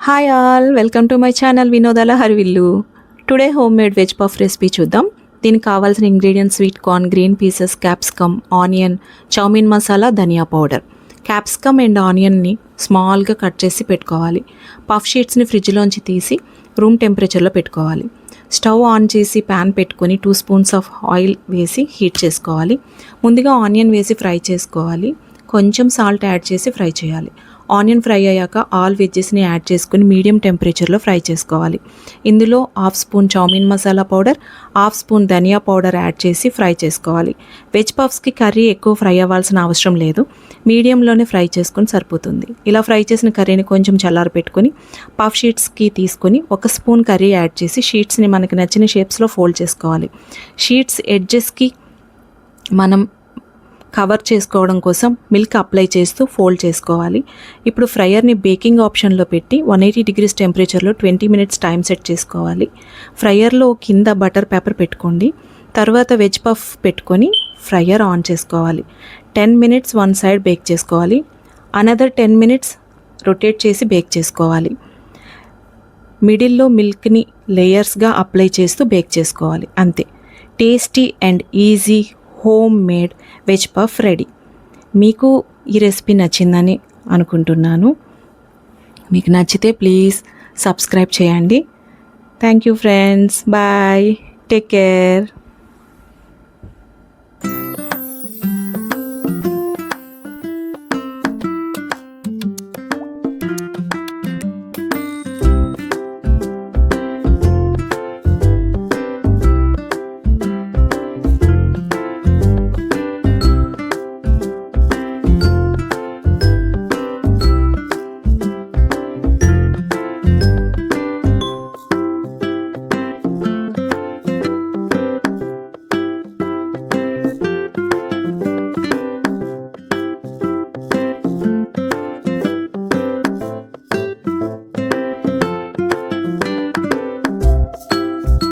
Hi all, welcome to my channel వినోదాల హరివిల్లు. Today home made veg puff recipe చూద్దాం. దీనికి కావాల్సిన ingredients: sweet corn, green peas, capsicum, onion, chow mein masala, ధనియా powder. Capsicum and ఆనియన్ని స్మాల్గా కట్ చేసి పెట్టుకోవాలి. పఫ్ షీట్స్ని ఫ్రిడ్జ్లోంచి తీసి రూమ్ టెంపరేచర్లో పెట్టుకోవాలి. స్టవ్ ఆన్ చేసి ప్యాన్ పెట్టుకొని 2 స్పూన్స్ ఆఫ్ ఆయిల్ వేసి హీట్ చేసుకోవాలి. ముందుగా ఆనియన్ వేసి ఫ్రై చేసుకోవాలి. కొంచెం సాల్ట్ యాడ్ చేసి ఫ్రై చేయాలి. ఆనియన్ ఫ్రై అయ్యాక ఆల్ వెజ్జెస్ని యాడ్ చేసుకుని మీడియం టెంపరేచర్లో ఫ్రై చేసుకోవాలి. ఇందులో 1/2 spoon chow mein masala powder, 1/2 spoon ధనియా పౌడర్ యాడ్ చేసి ఫ్రై చేసుకోవాలి. వెజ్ పఫ్స్కి కర్రీ ఎక్కువ ఫ్రై అవ్వాల్సిన అవసరం లేదు, మీడియంలోనే ఫ్రై చేసుకొని సరిపోతుంది. ఇలా ఫ్రై చేసిన కర్రీని కొంచెం చల్లారి పెట్టుకొని పఫ్ షీట్స్కి తీసుకొని 1 స్పూన్ కర్రీ యాడ్ చేసి షీట్స్ని మనకి నచ్చిన షేప్స్లో ఫోల్డ్ చేసుకోవాలి. షీట్స్ ఎడ్జెస్కి మనం కవర్ చేసుకోవడం కోసం మిల్క్ అప్లై చేస్తూ ఫోల్డ్ చేసుకోవాలి. ఇప్పుడు ఫ్రైయర్ని బేకింగ్ ఆప్షన్లో పెట్టి 180 డిగ్రీస్ టెంపరేచర్లో 20 మినిట్స్ టైం సెట్ చేసుకోవాలి. ఫ్రైయర్లో కింద బటర్ పేపర్ పెట్టుకోండి. తర్వాత వెజ్ పఫ్ పెట్టుకొని ఫ్రైయర్ ఆన్ చేసుకోవాలి. 10 మినిట్స్ వన్ సైడ్ బేక్ చేసుకోవాలి. అనదర్ 10 మినిట్స్ రొటేట్ చేసి బేక్ చేసుకోవాలి. మిడిల్లో మిల్క్ని లేయర్స్గా అప్లై చేస్తూ బేక్ చేసుకోవాలి. అంతే, tasty and easy home made veg puff ready. మీకు ఈ రెసిపీ నచ్చిందని అనుకుంటున్నాను. మీకు నచ్చితే ప్లీజ్ సబ్స్క్రైబ్ చేయండి. Thank you friends, bye, take care.